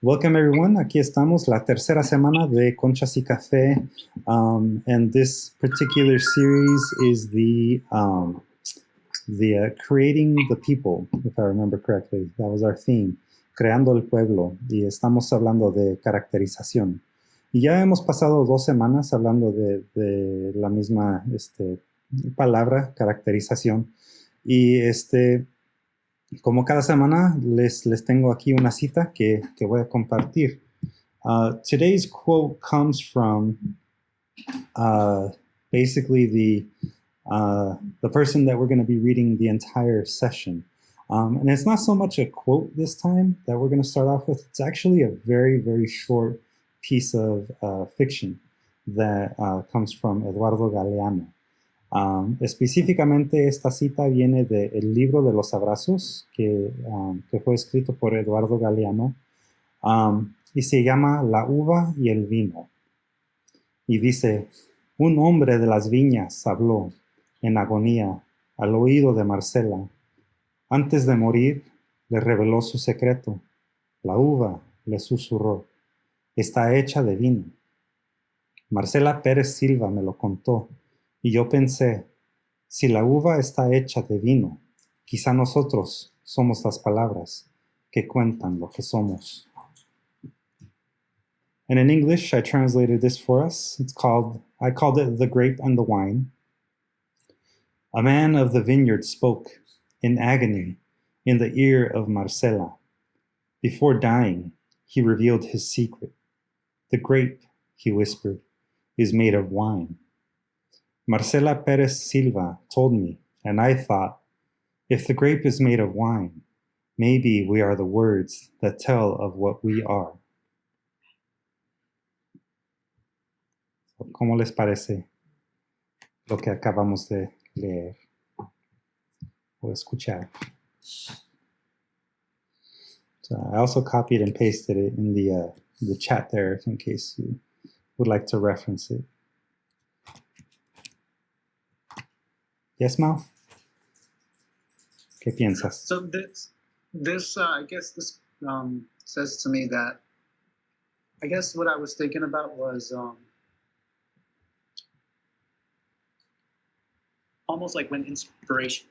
Welcome everyone. Aquí estamos, la tercera semana de Conchas y Café, and this particular series is the creating the people, if I remember correctly. That was our theme, creando el pueblo, y estamos hablando de caracterización. Y ya hemos pasado 2 semanas hablando de la misma palabra, caracterización, y como cada semana les tengo aquí una cita que voy a compartir. Today's quote comes from basically the person that we're going to be reading the entire session. And it's not so much a quote this time that we're going to start off with. It's actually a very, very short piece of fiction that comes from Eduardo Galeano. Específicamente esta cita viene del libro de los abrazos que fue escrito por Eduardo Galeano y se llama La uva y el vino. Y dice, un hombre de las viñas habló en agonía al oído de Marcela. Antes de morir, le reveló su secreto. La uva, le susurró, está hecha de vino. Marcela Pérez Silva me lo contó. Y yo pensé, si la uva está hecha de vino, quizá nosotros somos las palabras que cuentan lo que somos. And in English, I translated this for us. I called it The Grape and the Wine. A man of the vineyard spoke in agony in the ear of Marcela. Before dying, he revealed his secret. The grape, he whispered, is made of wine. Marcela Pérez Silva told me, and I thought, if the grape is made of wine, maybe we are the words that tell of what we are. ¿Cómo les parece lo que acabamos de leer o escuchar? So I also copied and pasted it in the chat there, in case you would like to reference it. Yes, Mao? ¿Qué piensas? So this I guess this says to me that I guess what I was thinking about was almost like when inspiration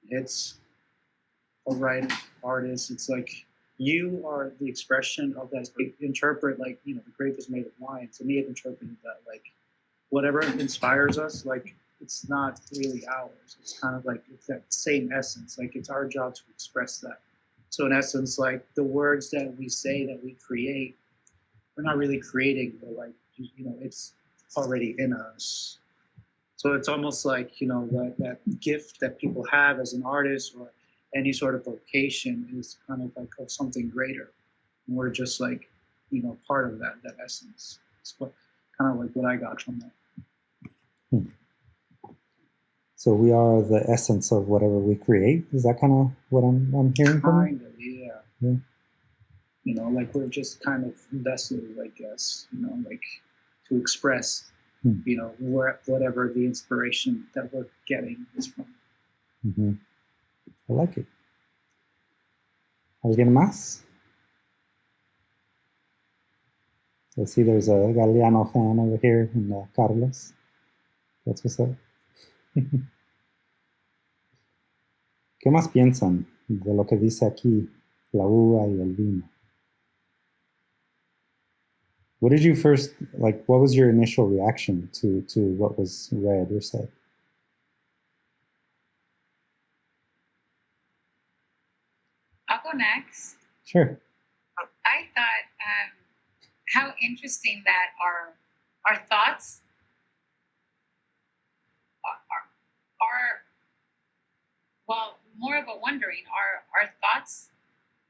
hits a writer, artist, it's like you are the expression of that. Interpret like, the grape is made of wine. To me, it interpreted that like whatever inspires us, like it's not really ours. It's kind of like it's that same essence. Like it's our job to express that. So in essence, like the words that we say, that we create, we're not really creating, but like, it's already in us. So it's almost like, that gift that people have as an artist or any sort of vocation is kind of like of something greater. And we're just like, part of that essence. It's kind of like what I got from that. So we are the essence of whatever we create. Is that kind of what I'm hearing from you? Kind of, yeah. Like we're just kind of vessels, I guess. Like to express, whatever the inspiration that we're getting is from. Mm-hmm. I like it. ¿Alguien más? I see there's a Galeano fan over here, and Carlos. That's what's up. ¿Qué más piensan de lo que dice aquí, la uva y el vino? What did you first, what was your initial reaction to what was read or said? I'll go next. Sure. I thought how interesting that our thoughts are well, more of a wondering, are our thoughts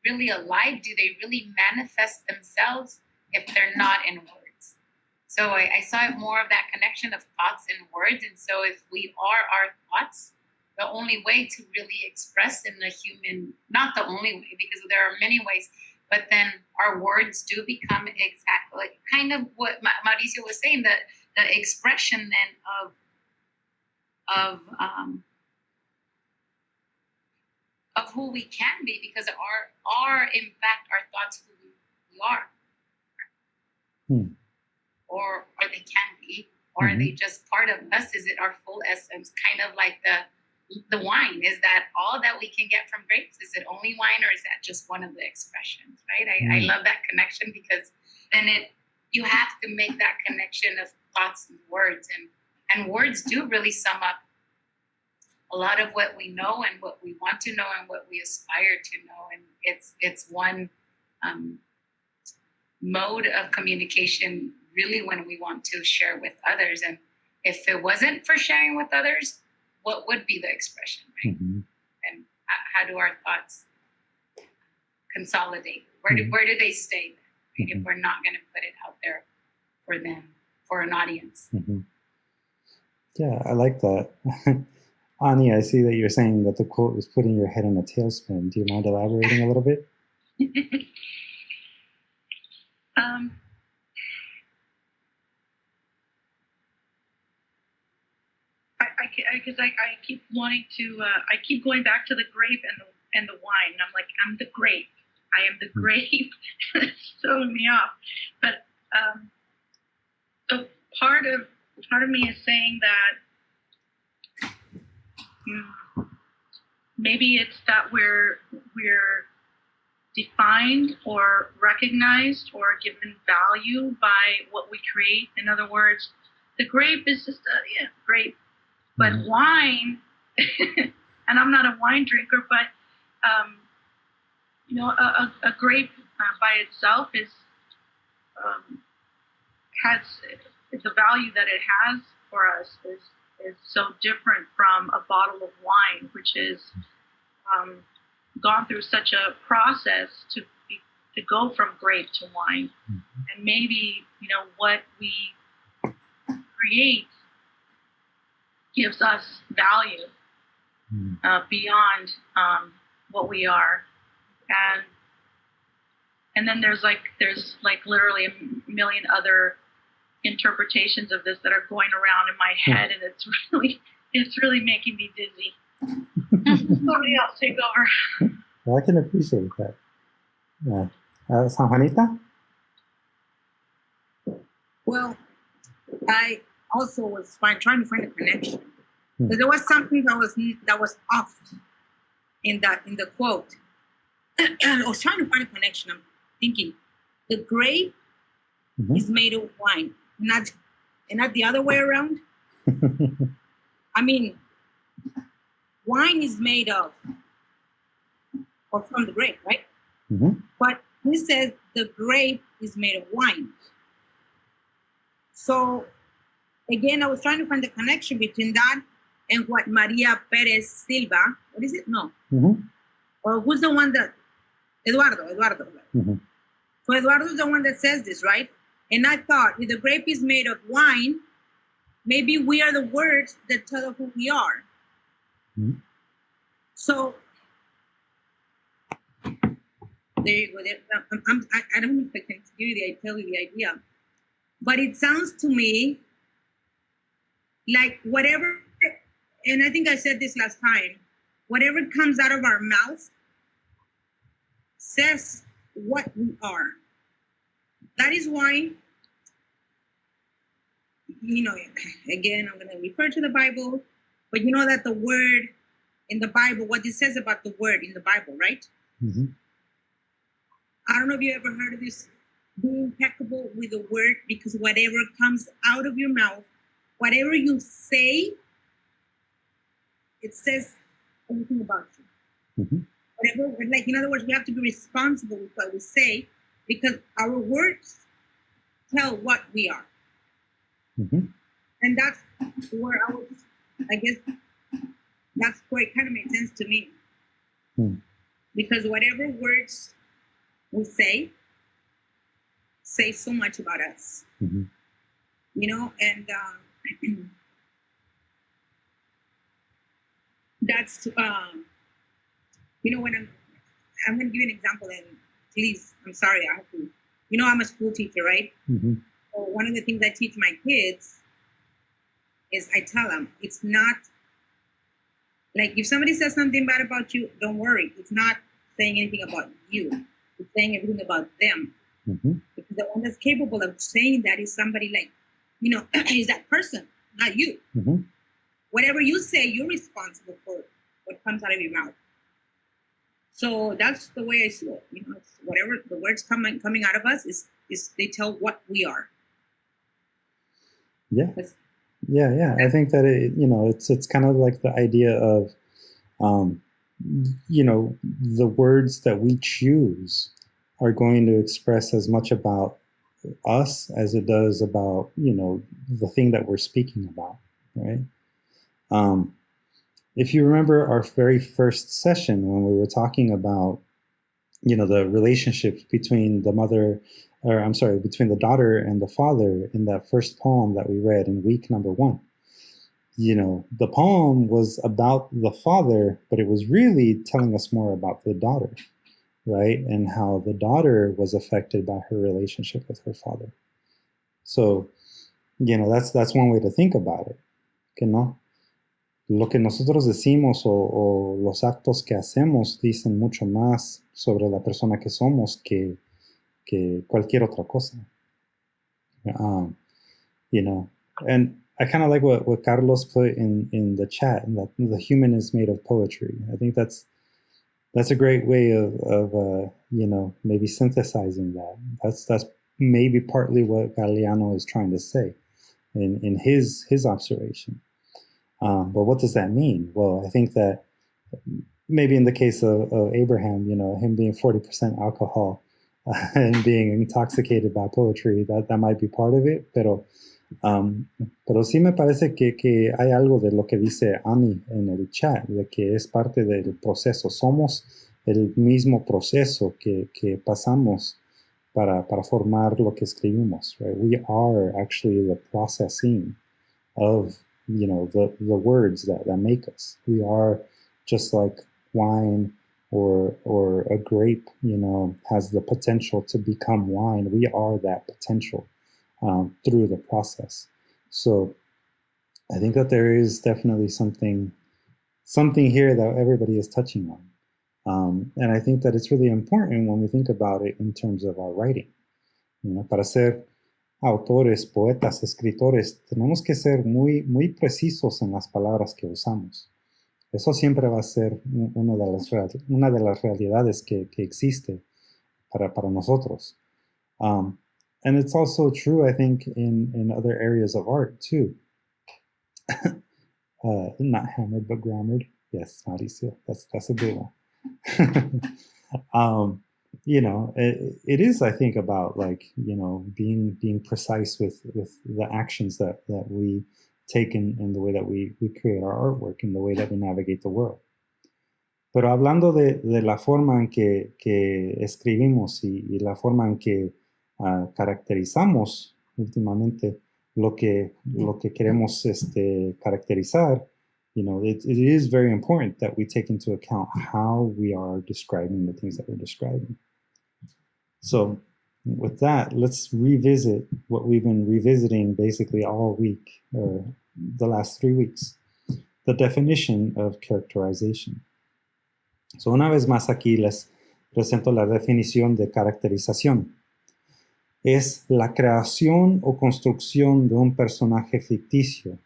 really alive? Do they really manifest themselves if they're not in words? So I saw it more of that connection of thoughts and words. And so if we are our thoughts, the only way to really express in the human, not the only way, because there are many ways, but then our words do become exactly kind of what Mauricio was saying, the expression then of who we can be, because in fact our thoughts who we are. Or they can be, or are they just part of us? Is it our full essence? Kind of like the wine. Is that all that we can get from grapes? Is it only wine, or is that just one of the expressions, right? I love that connection, because then you have to make that connection of thoughts and words, and words do really sum up a lot of what we know and what we want to know and what we aspire to know. And it's one mode of communication really when we want to share with others. And if it wasn't for sharing with others, what would be the expression, right? And how do our thoughts consolidate? Where do they stay, right? If we're not going to put it out there for them, for an audience. Yeah, I like that. Ani, I see that you're saying that the quote was putting your head in a tailspin. Do you mind elaborating a little bit? Because I keep wanting to, I keep going back to the grape and the wine. And I'm like, I'm the grape. I am the grape. It's throwing me off. But so part of me is saying that maybe it's that we're defined or recognized or given value by what we create. In other words, the grape is just grape. But wine, and I'm not a wine drinker, but a grape by itself has the value that it has for us is so different from a bottle of wine, which is gone through such a process to go from grape to wine. And maybe what we create gives us value beyond what we are, and then there's literally a million other interpretations of this that are going around in my head, and it's really making me dizzy. Somebody else take over. Well, I can appreciate that. San Juanita? Well, I also was trying to find a connection. But there was something that was off in the quote. I was trying to find a connection. I'm thinking the grape is made of wine, not the other way around. I mean, wine is made of or from the grape, right? But he says the grape is made of wine. So again, I was trying to find the connection between that and what Maria Perez Silva, what is it? No. Or who's the one that, Eduardo. So Eduardo is the one that says this, right? And I thought, if the grape is made of wine, maybe we are the words that tell who we are. So, there you go. I don't know if I can tell you the idea. But it sounds to me like whatever, and I think I said this last time, whatever comes out of our mouth says what we are. That is why, again, I'm going to refer to the Bible, but you know that the word in the Bible, what it says about the word in the Bible, right? I don't know if you ever heard of this, be impeccable with the word, because whatever comes out of your mouth, whatever you say, it says everything about you. Whatever, like, in other words, we have to be responsible with what we say, because our words tell what we are. And that's where I guess that's where it kind of makes sense to me. Because whatever words we say so much about us. And that's when I'm going to give you an example, and please, I'm sorry, I have to, I'm a school teacher, right? So one of the things I teach my kids is I tell them, it's not like if somebody says something bad about you, don't worry, it's not saying anything about you. It's saying everything about them. Mm-hmm. Because the one that's capable of saying that is somebody like, is that person, not you. Mm-hmm. Whatever you say, you're responsible for what comes out of your mouth. So that's the way I see it. It's whatever the words coming out of us is they tell what we are. Yeah. Yeah. I think that it's kind of like the idea of, the words that we choose are going to express as much about us as it does about, the thing that we're speaking about, right? If you remember our very first session when we were talking about, the relationships between between the daughter and the father in that first poem that we read in week number 1. The poem was about the father, but it was really telling us more about the daughter, right? And how the daughter was affected by her relationship with her father. So, that's one way to think about it, que no. Lo que nosotros decimos o los actos que hacemos dicen mucho más sobre la persona que somos que cualquier otra cosa. And I kind of like what Carlos put in the chat, that the human is made of poetry. I think that's a great way of maybe synthesizing that. That's maybe partly what Galeano is trying to say in his observation. But what does that mean? Well, I think that maybe in the case of Abraham, him being 40% alcohol and being intoxicated by poetry, that might be part of it. Pero sí me parece que hay algo de lo que dice Ani en el chat, de que es parte del proceso. Somos el mismo proceso que pasamos para formar lo que escribimos. Right? We are actually the processing of the words that make us. We are just like wine or a grape, has the potential to become wine. We are that potential through the process. So I think that there is definitely something here that everybody is touching on. And I think that it's really important when we think about it in terms of our writing. Para ser autores, poetas, escritores, tenemos que ser muy, muy precisos en las palabras que usamos. Eso siempre va a ser una de las realidades que existe para nosotros. And it's also true, I think, in other areas of art, too. Not hammered, but grammared. Yes, Mauricio, that's a good one. It is, I think, about being precise with the actions that we take in the way that we create our artwork, in the way that we navigate the world. Pero hablando de la forma en que escribimos y la forma en que caracterizamos últimamente lo que queremos caracterizar, it is very important that we take into account how we are describing the things that we're describing. So with that, let's revisit what we've been revisiting basically all week, or the last 3 weeks, the definition of characterization. So una vez más aquí les presento la definición de caracterización. Es la creación o construcción de un personaje ficticio.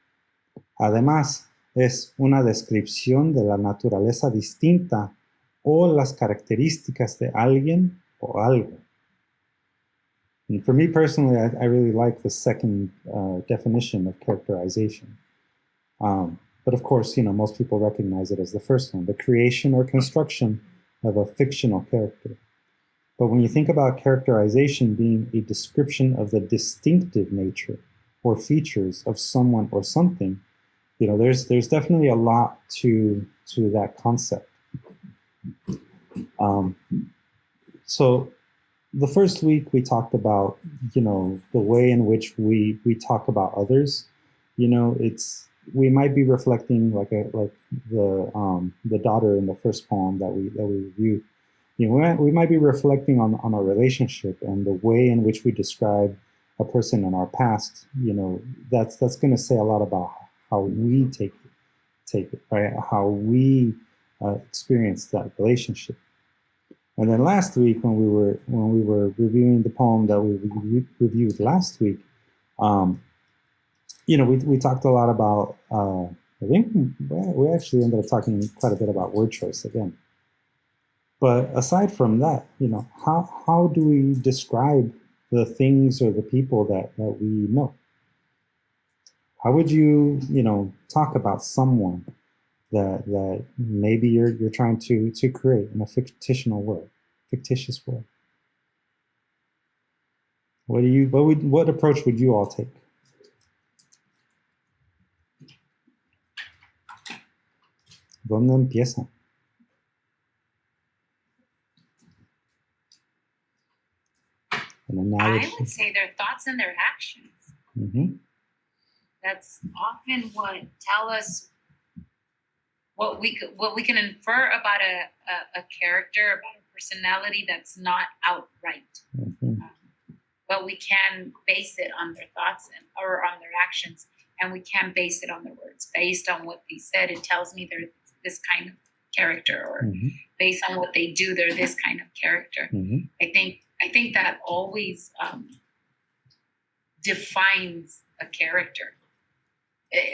Además, es una descripción de la naturaleza distinta o las características de alguien o algo. And for me personally, I really like the second definition of characterization. But of course, most people recognize it as the first one, the creation or construction of a fictional character. But when you think about characterization being a description of the distinctive nature or features of someone or something, there's definitely a lot to that concept. So the first week we talked about, the way in which we talk about others. We might be reflecting like the daughter in the first poem that we reviewed. We might be reflecting on our relationship and the way in which we describe a person in our past. That's going to say a lot about how we take it, right? How we experience that relationship. And then last week, when we were reviewing the poem that we reviewed last week, we talked a lot about. I think we actually ended up talking quite a bit about word choice again. But aside from that, how do we describe the things or the people that we know? How would you, talk about someone that maybe you're trying to create in a fictitious world? What approach would you all take? ¿Dónde empieza? I would say their thoughts and their actions. Mm-hmm. That's often what tell us what we can infer about a character, about a personality that's not outright. Mm-hmm. But we can base it on their thoughts or on their actions, and we can base it on their words. Based on what they said, it tells me they're this kind of character, or Mm-hmm. based on what they do, they're this kind of character. Mm-hmm. I think that always defines a character,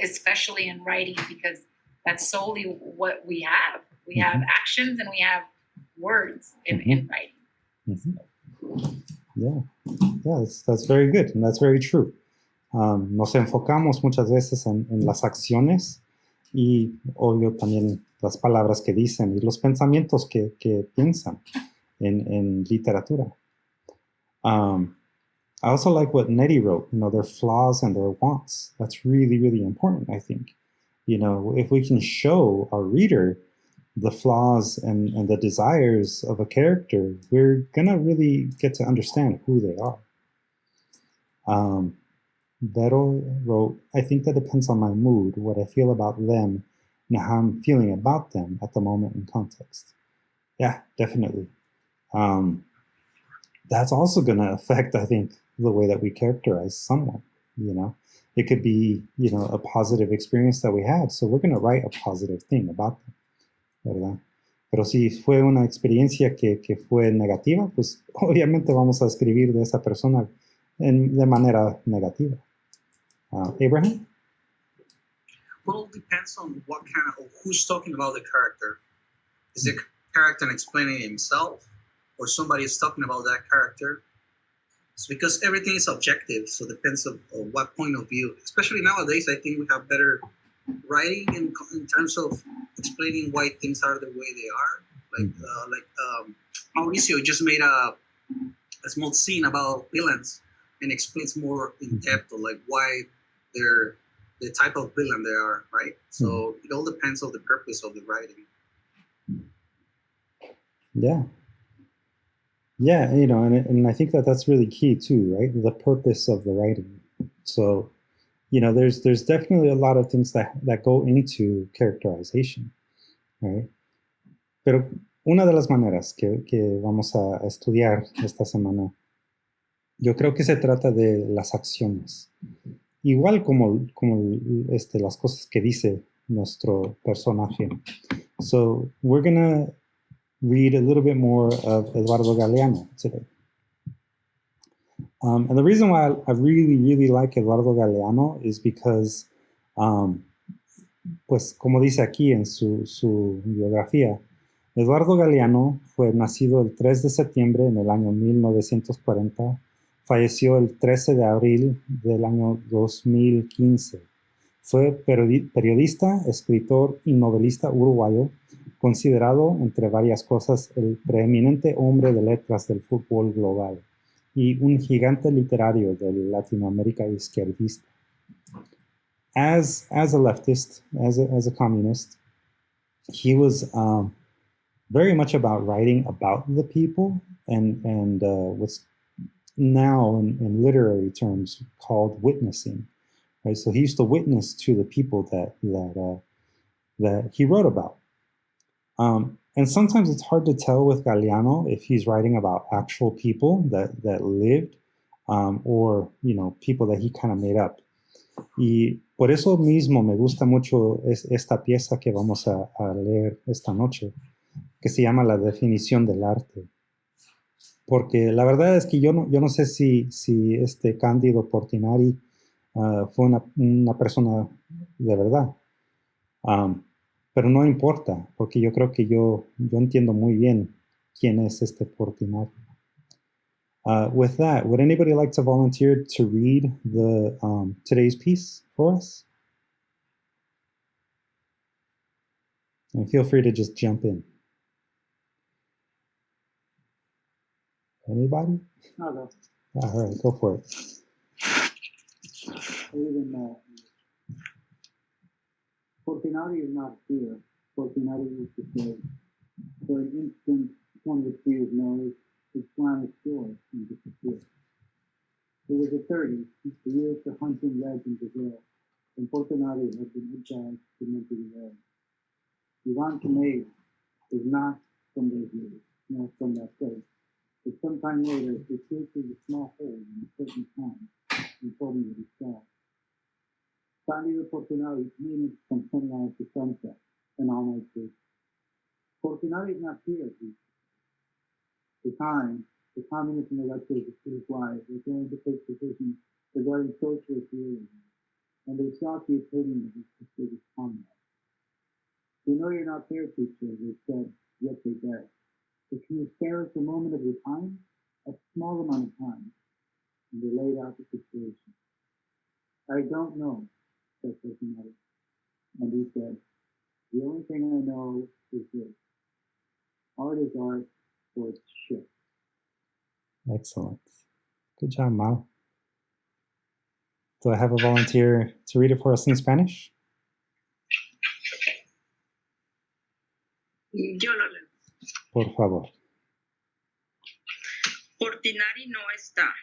especially in writing, because that's solely what we have. We have actions and we have words in writing. Mm-hmm. Yeah, that's very good, and that's very true. Nos enfocamos muchas veces en las acciones y obvio también las palabras que dicen y los pensamientos que piensan en literatura. I also like what Nettie wrote, their flaws and their wants. That's really, really important, I think. If we can show our reader the flaws and the desires of a character, we're going to really get to understand who they are. Vero wrote, I think that depends on my mood, what I feel about them, and how I'm feeling about them at the moment in context. Yeah, definitely. That's also going to affect, I think, the way that we characterize someone. It could be, a positive experience that we had, so we're going to write a positive thing about them, ¿verdad? Pero si fue una experiencia que fue negativa, pues obviamente vamos a escribir de esa persona de manera negativa. Abraham? Well, it depends on what kind of, who's talking about the character. Is the character explaining himself, or somebody is talking about that character? So because everything is objective, so it depends on what point of view. Especially nowadays, I think we have better writing in terms of explaining why things are the way they are. Mauricio just made a small scene about villains and explains more in depth of why they're the type of villain they are, right? So it all depends on the purpose of the writing. Yeah, and I think that's really key too, right? The purpose of the writing. So, there's definitely a lot of things that go into characterization, right? Pero una de las maneras que vamos a estudiar esta semana, yo creo que se trata de las acciones. Igual como las cosas que dice nuestro personaje. So, we're gonna read a little bit more of Eduardo Galeano today. And the reason why I really, really like Eduardo Galeano is because, pues como dice aquí en su biografía, Eduardo Galeano fue nacido el 3 de septiembre en el año 1940, falleció el 13 de abril del año 2015. Fue periodista, escritor y novelista uruguayo, considerado, entre varias cosas, el preeminente hombre de letras del fútbol global y un gigante literario de Latinoamérica izquierdista. As a leftist, as a communist, he was very much about writing about the people and what's now in literary terms called witnessing. Right? So he used to witness to the people that he wrote about. And sometimes it's hard to tell with Galeano if he's writing about actual people that lived or, people that he kind of made up. Y por eso mismo me gusta mucho esta pieza que vamos a leer esta noche, que se llama La definición del arte. porque la verdad es que yo no sé si este Cándido Portinari fue una persona de verdad. Pero no importa, porque yo creo que yo entiendo muy bien quién es este Portinari. With that, would anybody like to volunteer to read the today's piece for us? And feel free to just jump in. Anybody? I'll go. All right, go for it. Even Portinari is not here. Portinari is to say, for an instant, one would see his nose, his planet shore, and disappear. It was the 30s, the years the hunting led in Brazil, and Portinari had been exiled to Montevideo. Ivan Canade is not from those years, not from that place. But sometime later, he peered through the small hole in a certain pond and told me what he saw. Cándido Portinari came from sunrise to sunset, and all night through. Portinari is not here, the communism electors of Uruguay were going to take positions regarding socialist realism, and they sought the opinion of his prestigious comrades. We know you're not there, teacher, they said, yet they begged. But can you spare us a moment of your time? A small amount of time. And they laid out the situation. I don't know, said Portinari. And he said, the only thing I know is this. Art is art, or it's shit. Excellent. Good job, Mal. Do I have a volunteer to read it for us in Spanish? Yo lo leo. Por favor. Portinari no está,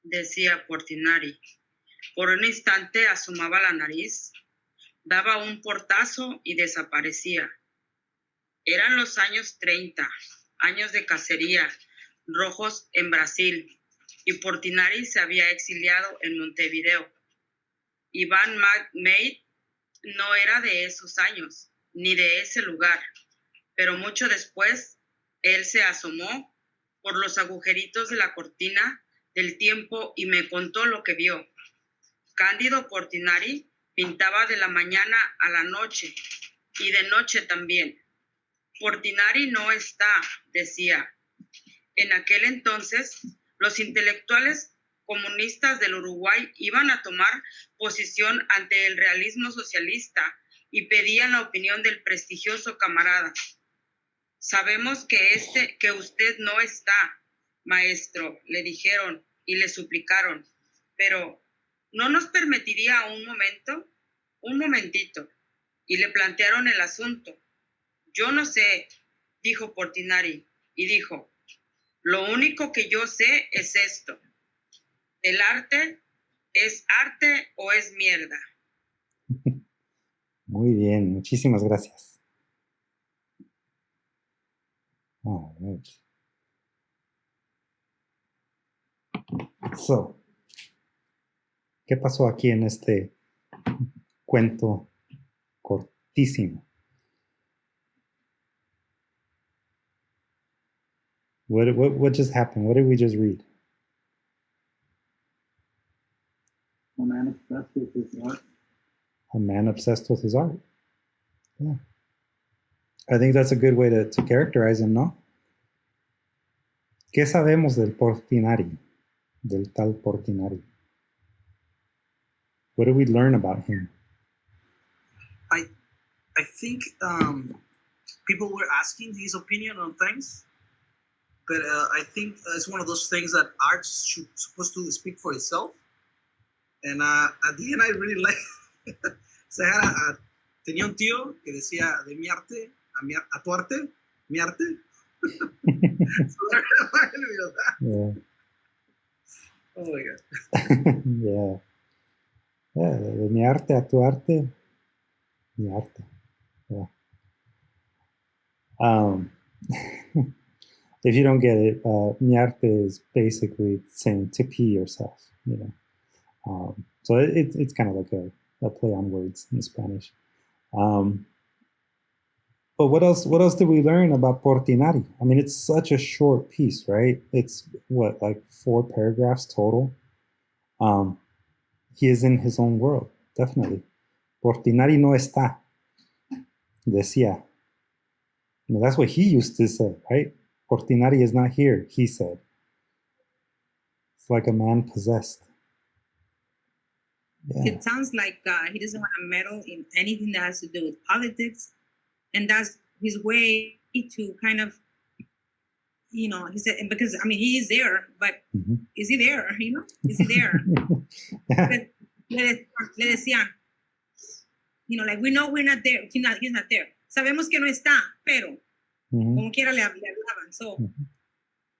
decía Portinari. Por un instante asomaba la nariz, daba un portazo y desaparecía. Eran los años 30, años de cacería, rojos en Brasil, y Portinari se había exiliado en Montevideo. Iván Maid no era de esos años, ni de ese lugar, pero mucho después él se asomó por los agujeritos de la cortina del tiempo y me contó lo que vio. Cándido Portinari pintaba de la mañana a la noche y de noche también. Portinari no está, decía. En aquel entonces, los intelectuales comunistas del Uruguay iban a tomar posición ante el realismo socialista y pedían la opinión del prestigioso camarada. Sabemos que usted no está, maestro, le dijeron y le suplicaron, pero ¿no nos permitiría un momentito? Y le plantearon el asunto. Yo no sé, dijo Portinari, y dijo, lo único que yo sé es esto. ¿El arte es arte o es mierda? Muy bien, muchísimas gracias. All right. So, ¿qué pasó aquí en este cuento cortísimo? What just happened? What did we just read? A man obsessed with his art. A man obsessed with his art. Yeah. I think that's a good way to characterize him, ¿no? ¿Qué sabemos del Portinari? Del tal Portinari? What did we learn about him? I think people were asking his opinion on things, but I think it's one of those things that art's supposed to speak for itself. And at the end, I really like. So tenía un tío que decía de mi arte a tu arte, mi arte. Yeah. Oh my god. Yeah. Yeah, de mi arte a tu arte, mi arte. Yeah. If you don't get it, mi arte is basically saying to pee yourself, you know. So it's kind of like a play on words in Spanish. But what else? What else did we learn about Portinari? I mean, it's such a short piece, right? It's what, like 4 paragraphs total. He is in his own world, definitely. Portinari no está, decía. I mean, that's what he used to say, right? Portinari is not here, he said. It's like a man possessed. Yeah. It sounds like he doesn't want to meddle in anything that has to do with politics, and that's his way to kind of, you know, he said, because I mean, he is there, but is he there? You know, is he there? Le decían, you know, like, we know we're not there. He's not there. Sabemos que no está, pero como quiera le hablaban. So,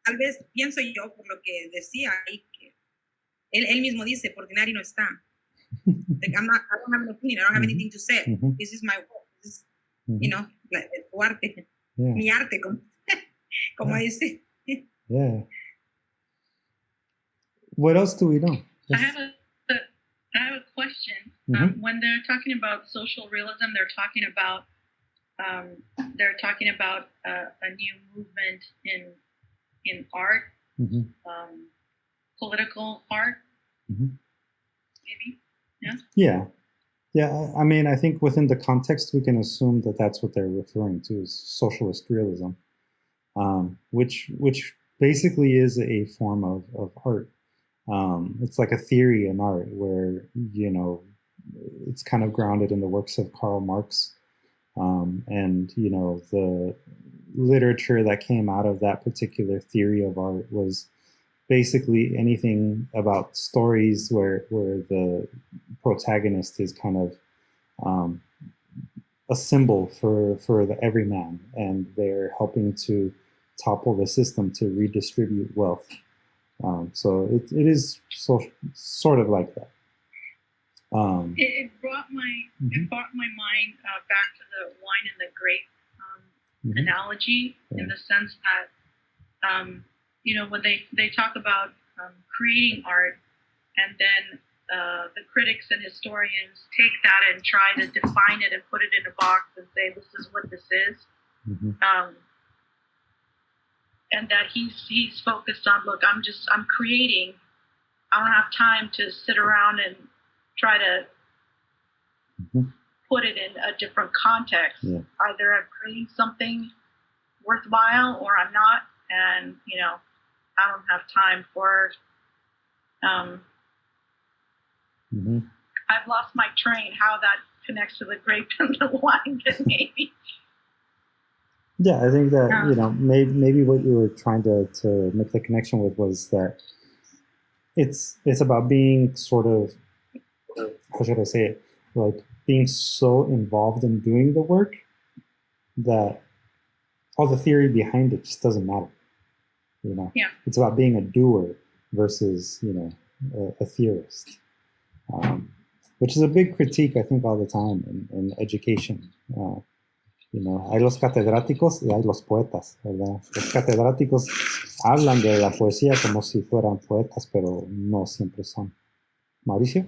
tal vez pienso yo por lo que decía ahí, que él mismo dice, Portinari no está. Like, I don't have an opinion. I don't have anything to say. This is my work. This is, you know, like, tu arte. Yeah. Mi arte, como dice. Yeah. What else do we know? I have a question. When they're talking about social realism, they're talking about a new movement in art, political art, maybe. Yeah. I mean, I think within the context, we can assume that that's what they're referring to as socialist realism, which basically is a form of art. It's like a theory in art where, you know, it's kind of grounded in the works of Karl Marx, and, you know, the literature that came out of that particular theory of art was basically anything about stories where the protagonist is kind of a symbol for the everyman, and they're helping to topple the system to redistribute wealth. So it is sort of like that. It brought my mind back to the wine and the grape analogy, in the sense that you know, when they talk about creating art, and then the critics and historians take that and try to define it and put it in a box and say, this is what this is. And that he's focused on, look, I'm creating. I don't have time to sit around and try to put it in a different context. Yeah. Either I'm creating something worthwhile or I'm not. And, you know, I don't have time for, I've lost my train, how that connects to the grape and the wine, maybe. Yeah, I think that, you know, maybe what you were trying to make the connection with was that it's about being sort of, how should I say it, like being so involved in doing the work that all the theory behind it just doesn't matter. You know, It's about being a doer versus, you know, a theorist, which is a big critique, I think, all the time in education. You know, hay los catedráticos y hay los poetas, ¿verdad? Los catedráticos hablan de la poesía como si fueran poetas, pero no siempre son. Mauricio?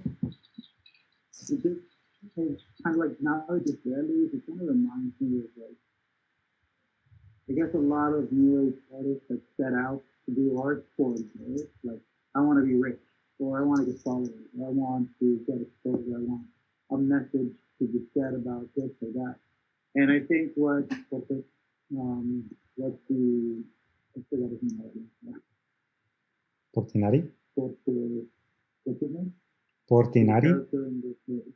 It's kind of like, now I just read it, it kind of reminds me of, like, I guess a lot of New Age artists that set out to do art for it. Like, I want to be rich, or I want to get followers, or I want to get exposure, I want a message to be said about this or that. And I think what the I forgot his name already. Portinari? What's his name? Portinari?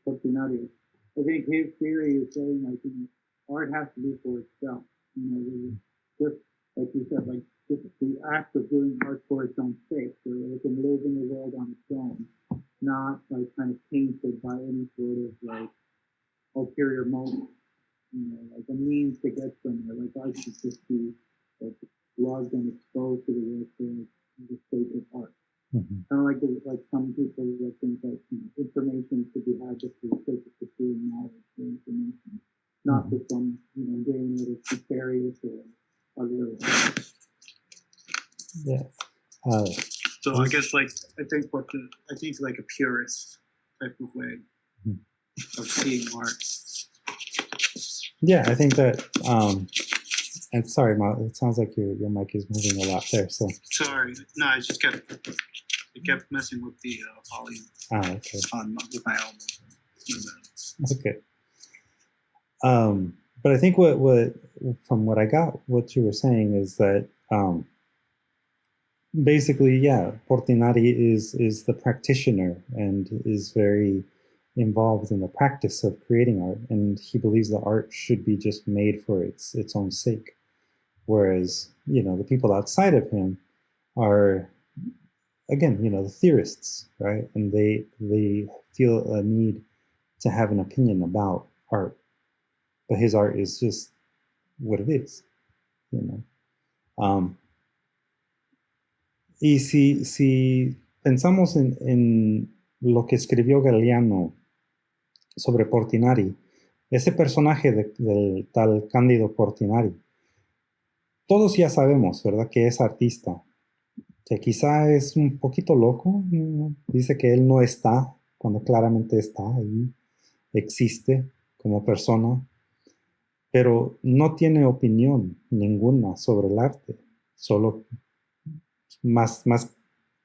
Portinari. I think his theory is saying, like, you know, art has to be for itself. You know, just like you said, like, just the act of doing art for its own sake, so it can live in the world on its own, not like kind of tainted by any sort of like ulterior motive. You know, like a means to get somewhere. Like, I should just be like loved and exposed to the work of the state of art. Kind of like some people that think that, you know, information should be had just for the sake of pursuing knowledge or information, not for some, you know, gain that is nefarious or otherwise. Yeah. So I guess, like, I think like a purist type of way of seeing art. Yeah, I think that, and sorry, it sounds like your mic is moving a lot there. So Sorry, no, I just kept messing with the volume okay, with my elbow. okay. But I think what from what I got, what you were saying is that basically, yeah, Portinari is the practitioner and is very involved in the practice of creating art, and he believes that art should be just made for its own sake. Whereas, the people outside of him are, again, the theorists, right? And they feel a need to have an opinion about art, but his art is just what it is, Y si pensamos en lo que escribió Galeano sobre Portinari, ese personaje del tal Cándido Portinari, todos ya sabemos, ¿verdad?, que es artista, que quizá es un poquito loco, dice que él no está, cuando claramente está ahí, existe como persona, pero no tiene opinión ninguna sobre el arte, solo más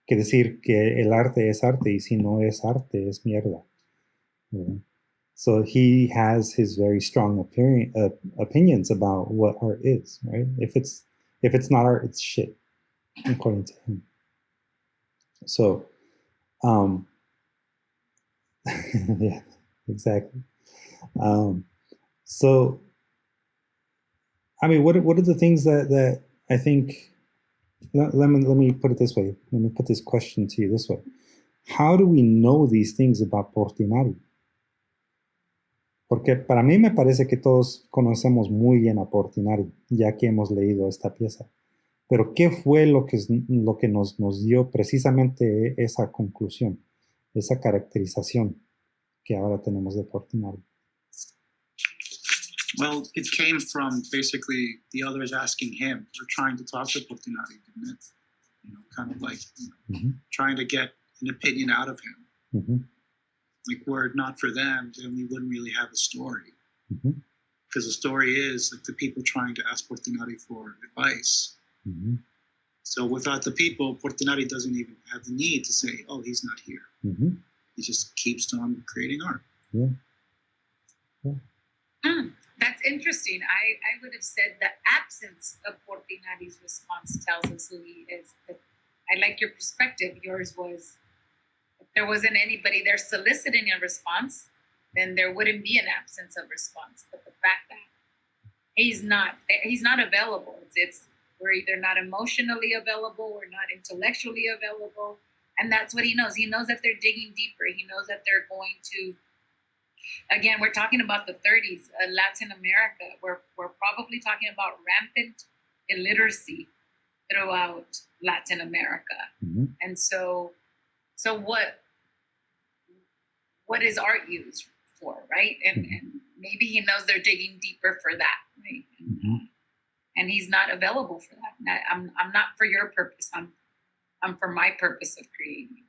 que decir que el arte es arte, y si no es arte, es mierda. So he has his very strong opinions about what art is, right? If it's not art, it's shit, according to him. So, yeah, exactly. So, I mean, what are the things that I think? Let me put it this way. Let me put this question to you this way. How do we know these things about Portinari? Porque para mí me parece que todos conocemos muy bien a Portinari, ya que hemos leído esta pieza. Pero ¿qué fue lo que nos dio precisamente esa conclusión, esa caracterización que ahora tenemos de Portinari? Well, it came from basically the others asking him, or trying to talk to Portinari, didn't it? Kind of like trying to get an opinion out of him. Like, were it not for them, then we wouldn't really have a story. Because the story is like the people trying to ask Portinari for advice. So without the people, Portinari doesn't even have the need to say, oh, he's not here. He just keeps on creating art. That's interesting. I would have said the absence of Portinari's response tells us who he is. But I like your perspective. Yours was, if there wasn't anybody there soliciting a response, then there wouldn't be an absence of response. But the fact that he's not available, it's we're either not emotionally available or not intellectually available. And that's what he knows. He knows that they're digging deeper. He knows that they're going to, again, we're talking about the 30s, Latin America. We're probably talking about rampant illiteracy throughout Latin America. And so what is art used for, right? And maybe he knows they're digging deeper for that, right? And he's not available for that. I'm not for your purpose. I'm for my purpose of creating.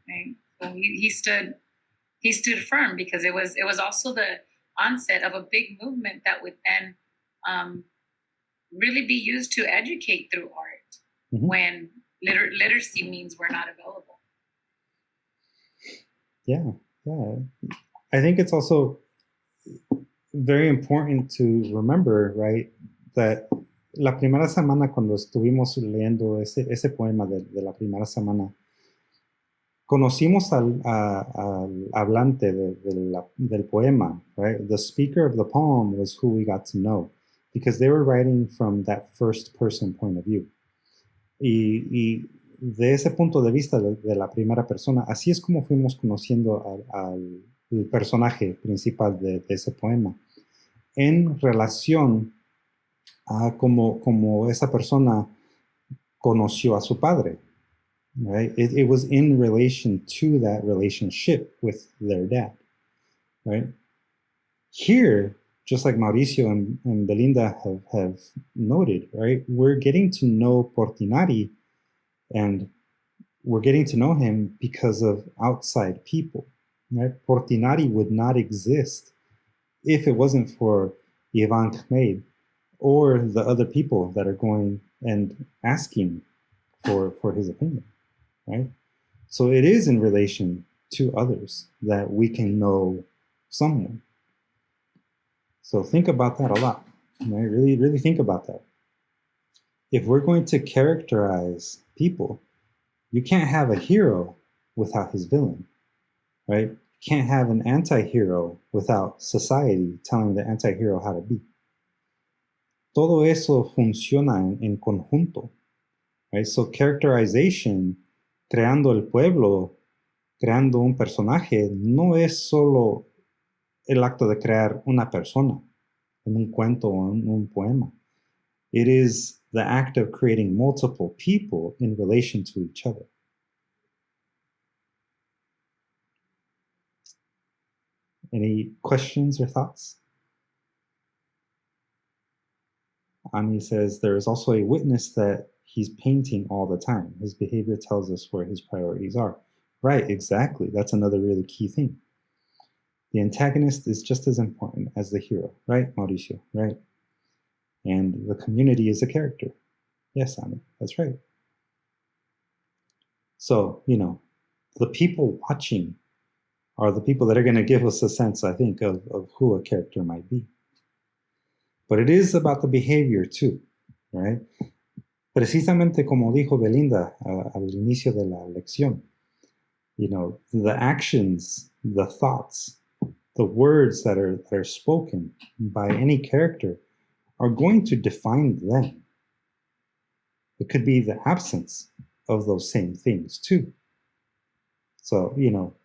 Right? So he stood firm, because it was also the onset of a big movement that would then really be used to educate through art when literacy means we're not available. Yeah. I think it's also very important to remember, right, that la primera semana, cuando estuvimos leyendo ese poema de la primera semana, conocimos al hablante del poema, right? The speaker of the poem was who we got to know, because they were writing from that first person point of view. Y de ese punto de vista de la primera persona, así es como fuimos conociendo al personaje principal de ese poema, en relación a como esa persona conoció a su padre. Right? It was in relation to that relationship with their dad, right? Here, just like Mauricio and Belinda have noted, right, we're getting to know Portinari, and we're getting to know him because of outside people, right? Portinari would not exist if it wasn't for Ivan made, or the other people that are going and asking for his opinion, right? So it is in relation to others that we can know someone. So think about that a lot, right? Really, really think about that. If we're going to characterize people, you can't have a hero without his villain, right? You can't have an anti-hero without society telling the anti-hero how to be. Todo eso funciona en conjunto, right? So characterization, creando el pueblo, creando un personaje, no es solo el acto de crear una persona en un cuento o en un poema. It is the act of creating multiple people in relation to each other. Any questions or thoughts? Ani says, there is also a witness that he's painting all the time. His behavior tells us where his priorities are. Right, exactly. That's another really key thing. The antagonist is just as important as the hero, right, Mauricio? Right. And the community is a character. Yes, Ani, that's right. So, the people watching are the people that are going to give us a sense, I think, of who a character might be. But it is about the behavior too, right? Precisamente como dijo Belinda al inicio de la lección, the actions, the thoughts, the words that are spoken by any character are going to define them. It could be the absence of those same things too. So,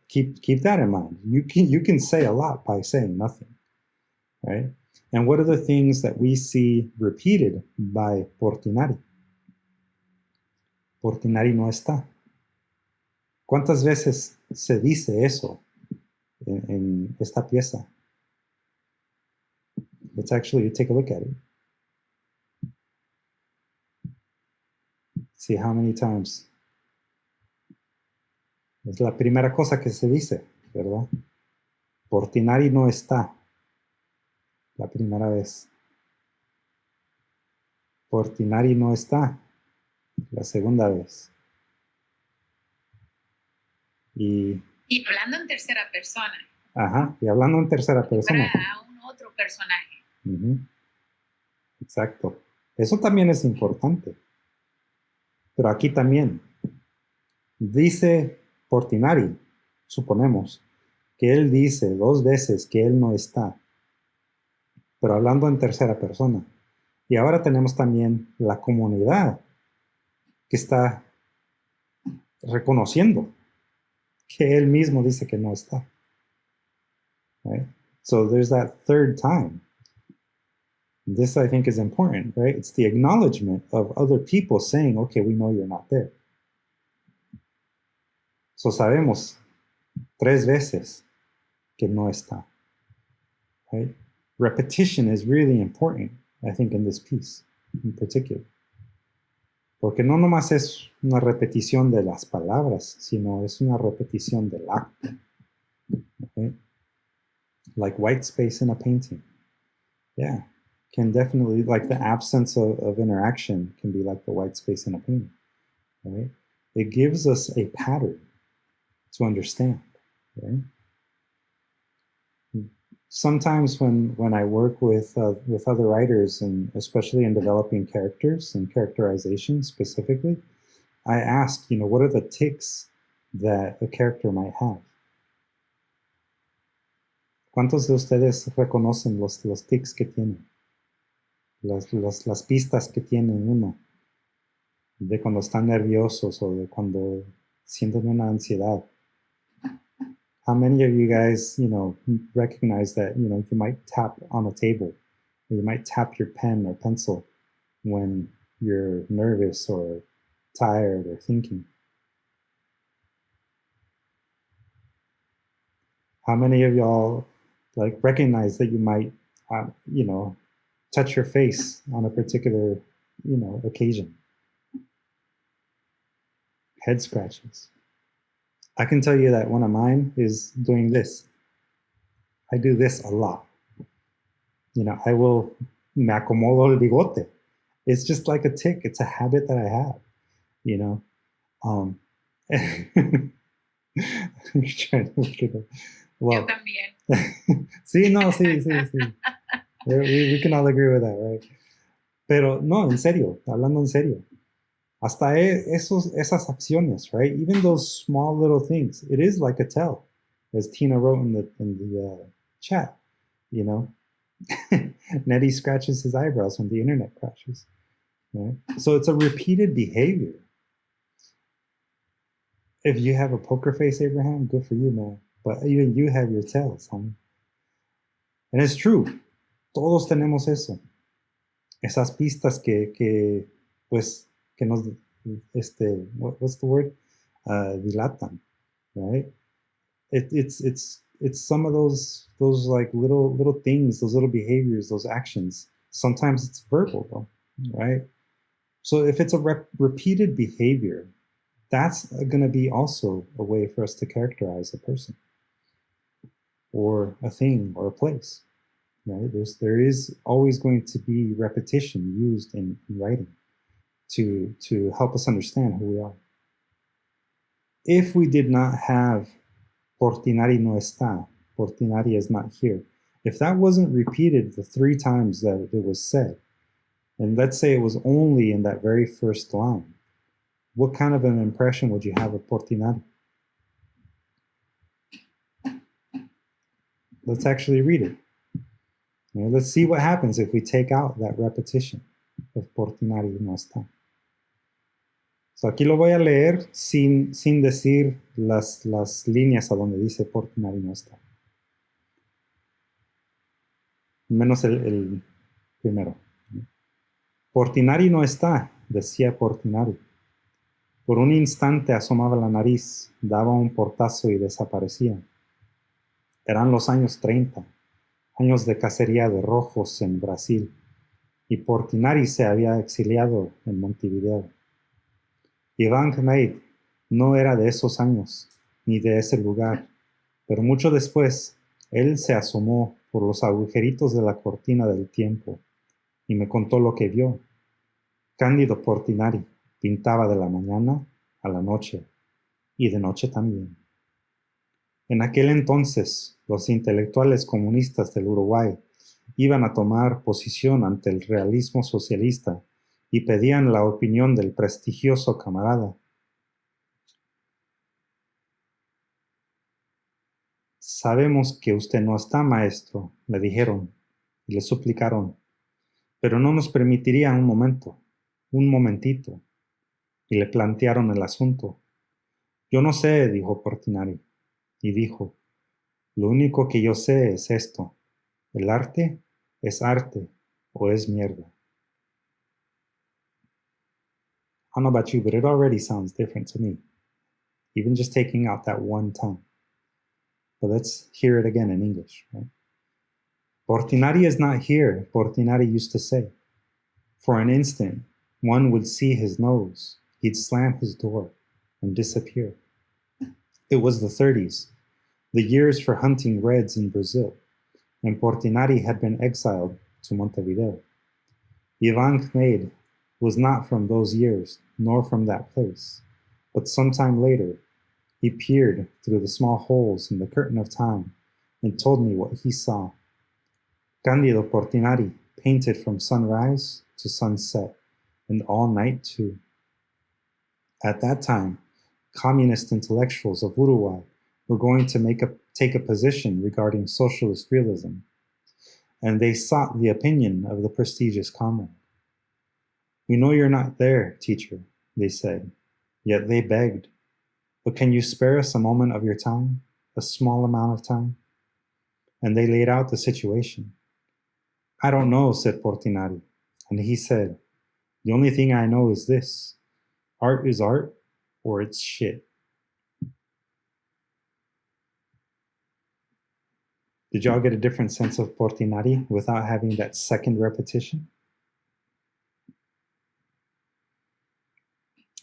keep that in mind. You can say a lot by saying nothing, right? And what are the things that we see repeated by Portinari? Portinari no está. ¿Cuántas veces se dice eso en esta pieza? Let's actually take a look at it. See how many times. Es la primera cosa que se dice, ¿verdad? Portinari no está. La primera vez. Portinari no está. La segunda vez. Y hablando en tercera persona. Ajá, y hablando en tercera persona. Para un otro personaje. Exacto. Eso también es importante. Pero aquí también. Dice Portinari, suponemos, que él dice 2 veces que él no está. Pero hablando en tercera persona. Y ahora tenemos también la comunidad que está reconociendo que él mismo dice que no está. Right? So there's that third time. This, I think, is important, right? It's the acknowledgement of other people saying, okay, we know you're not there. So sabemos 3 veces que no está. Right? Repetition is really important, I think, in this piece in particular. Porque no nomás es una repetición de las palabras, sino es una repetición del acto. Okay? Like white space in a painting. Yeah, can definitely, like the absence of interaction can be like the white space in a painting. Right? It gives us a pattern to understand. Right? Sometimes when I work with other writers, and especially in developing characters and characterization specifically, I ask, what are the tics that a character might have? ¿Cuántos de ustedes reconocen los tics que tienen? Las pistas que tienen uno de cuando están nerviosos o de cuando sienten una ansiedad. How many of you guys, recognize that, you might tap on a table, or you might tap your pen or pencil when you're nervous or tired or thinking? How many of y'all recognize that you might, touch your face on a particular, occasion? Head scratches. I can tell you that one of mine is doing this. I do this a lot. I will me acomodo el bigote. It's just like a tic. It's a habit that I have, I'm trying to look it up. Well, Yo también. sí, no, sí. We can all agree with that, right? Pero no, en serio, hablando en serio. Hasta esas acciones, right? Even those small little things, it is like a tell, as Tina wrote in the chat. Nettie scratches his eyebrows when the internet crashes. Right? So it's a repeated behavior. If you have a poker face, Abraham, good for you, man. But even you have your tells, homie. And it's true. Todos tenemos eso. Esas pistas que pues, que nos, what's the word? Dilatan, right? It's some of those like little things, those little behaviors, those actions. Sometimes it's verbal, though, right? So if it's a repeated behavior, that's going to be also a way for us to characterize a person or a thing or a place, right? There is always going to be repetition used in writing to help us understand who we are. If we did not have Portinari no está, Portinari is not here, if that wasn't repeated the 3 times that it was said, and let's say it was only in that very first line, what kind of an impression would you have of Portinari? Let's actually read it. Let's see what happens if we take out that repetition of Portinari no está. So aquí lo voy a leer sin decir las líneas a donde dice Portinari no está. Menos el primero. Portinari no está, decía Portinari. Por un instante asomaba la nariz, daba un portazo y desaparecía. Eran los años 30, años de cacería de rojos en Brasil, y Portinari se había exiliado en Montevideo. Iván Kmeid no era de esos años, ni de ese lugar, pero mucho después, él se asomó por los agujeritos de la cortina del tiempo, y me contó lo que vio. Cándido Portinari pintaba de la mañana a la noche, y de noche también. En aquel entonces, los intelectuales comunistas del Uruguay iban a tomar posición ante el realismo socialista y pedían la opinión del prestigioso camarada. Sabemos que usted no está, maestro, le dijeron, y le suplicaron, pero no nos permitiría un momentito, y le plantearon el asunto. Yo no sé, dijo Portinari, y dijo, lo único que yo sé es esto, el arte es arte o es mierda. I don't know about you, but it already sounds different to me, even just taking out that one tongue. But let's hear it again in English, right? Portinari is not here, Portinari used to say. For an instant, one would see his nose, he'd slam his door and disappear. It was the 30s, the years for hunting reds in Brazil, and Portinari had been exiled to Montevideo. Ivan Kmeid was not from those years, nor from that place, but sometime later, he peered through the small holes in the curtain of time and told me what he saw. Cándido Portinari painted from sunrise to sunset, and all night too. At that time, communist intellectuals of Uruguay were going to take a position regarding socialist realism, and they sought the opinion of the prestigious comrade. We know you're not there, teacher, they said, yet they begged. But can you spare us a moment of your time, a small amount of time? And they laid out the situation. I don't know, said Portinari, and he said, the only thing I know is this, art is art, or it's shit. Did y'all get a different sense of Portinari without having that second repetition?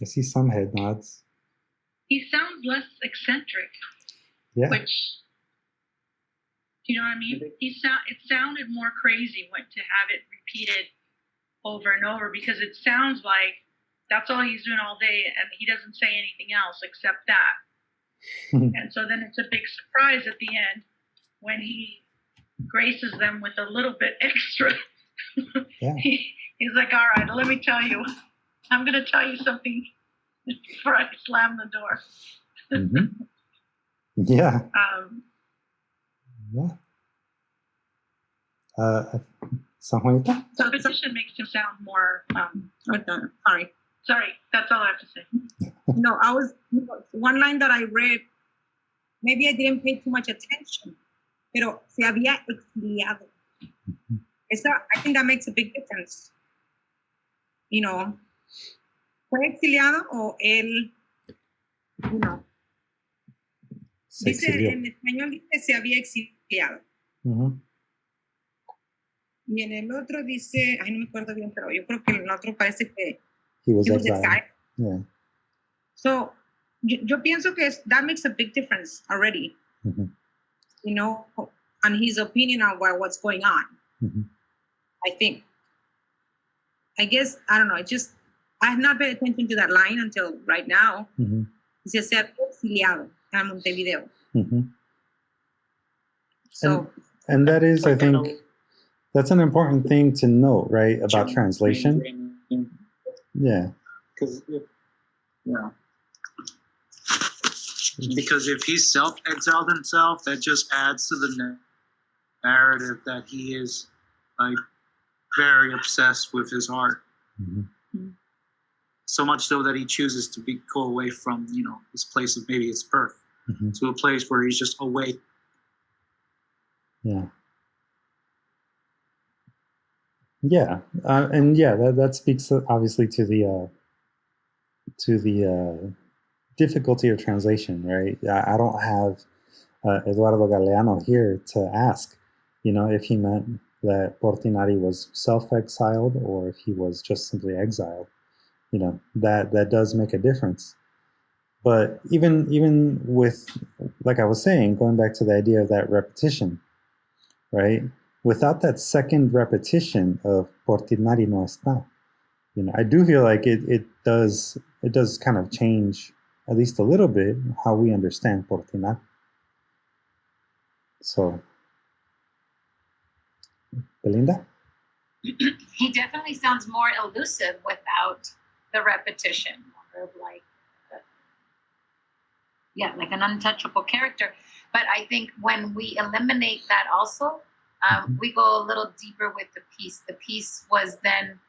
I see some head nods. He sounds less eccentric, Yeah. which Do you know what I mean? It sounded more crazy to have it repeated over and over, because it sounds like that's all he's doing all day, and he doesn't say anything else except that. And so then it's a big surprise at the end when he graces them with a little bit extra. Yeah. He's like, all right, let me tell you. I'm going to tell you something before I slam the door. Mm-hmm. Yeah. Yeah. So Juanita? So repetition makes him sound more. Sorry, that's all I have to say. No, one line that I read, maybe I didn't pay too much attention, pero se había exiliado. I think that makes a big difference. You know, fue exiliado o él, you know. Dice, en español dice se había exiliado. Uh-huh. Y en el otro dice, no me acuerdo bien, pero yo creo que en el otro parece que he was exiled. Yeah. So, yo pienso que that makes a big difference already. Mm-hmm. You know, on his opinion on what's going on. Mm-hmm. I think. I guess, I don't know, I have not paid attention to that line until right now. Mm-hmm. Dice, se había exiliado a Montevideo. Mm-hmm. So, and that is, I think, that's an important thing to note, right, about translation. Yeah. Because if he self-exiled himself, that just adds to the narrative that he is like very obsessed with his art. Mm-hmm. So much so that he chooses to go away from, his place of maybe his birth mm-hmm. to a place where he's just away. Yeah. Yeah, and yeah, that speaks obviously to the difficulty of translation, right? I don't have Eduardo Galeano here to ask, if he meant that Portinari was self-exiled or if he was just simply exiled. That does make a difference. But even with, like I was saying, going back to the idea of that repetition, right? Without that second repetition of Portinari no está, I do feel like it does kind of change, at least a little bit, how we understand Portinari. So, Belinda? He definitely sounds more elusive without the repetition, more of like an untouchable character. But I think when we eliminate that also, we go a little deeper with the piece. The piece was then,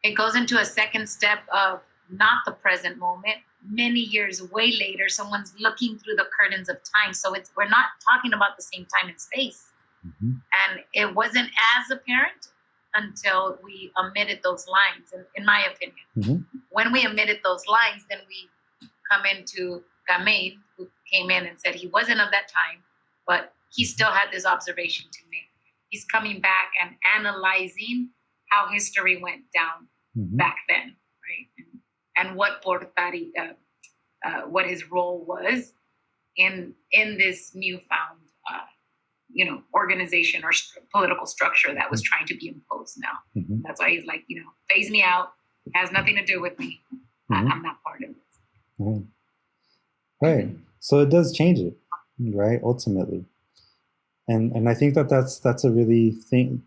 it goes into a second step of not the present moment. Many years way later, someone's looking through the curtains of time. So we're not talking about the same time and space. Mm-hmm. And it wasn't as apparent until we omitted those lines, in my opinion. Mm-hmm. When we omitted those lines, then we come into Gamay, who came in and said he wasn't of that time, but he still had this observation to make. He's coming back and analyzing how history went down mm-hmm. back then, right? And what Portinari, what his role was in this newfound, organization or political structure that was trying to be imposed now. Mm-hmm. That's why he's like, phase me out. It has nothing to do with me. Mm-hmm. I'm not part of it. Right. Right. So it does change it, right? Ultimately. And I think that's a really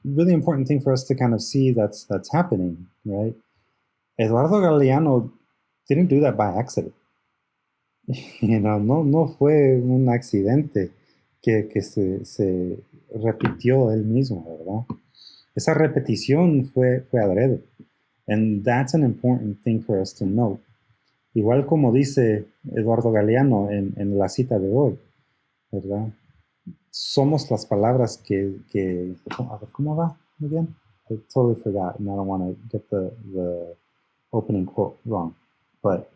important thing for us to kind of see that's happening, right? Eduardo Galeano didn't do that by accident. No fue un accidente que se repitió él mismo, ¿verdad? Esa repetición fue adrede. And that's an important thing for us to know. Igual como dice Eduardo Galeano en la cita de hoy, ¿verdad? Somos las palabras que a ver, ¿cómo va? Again? I totally forgot, and I don't want to get the opening quote wrong. But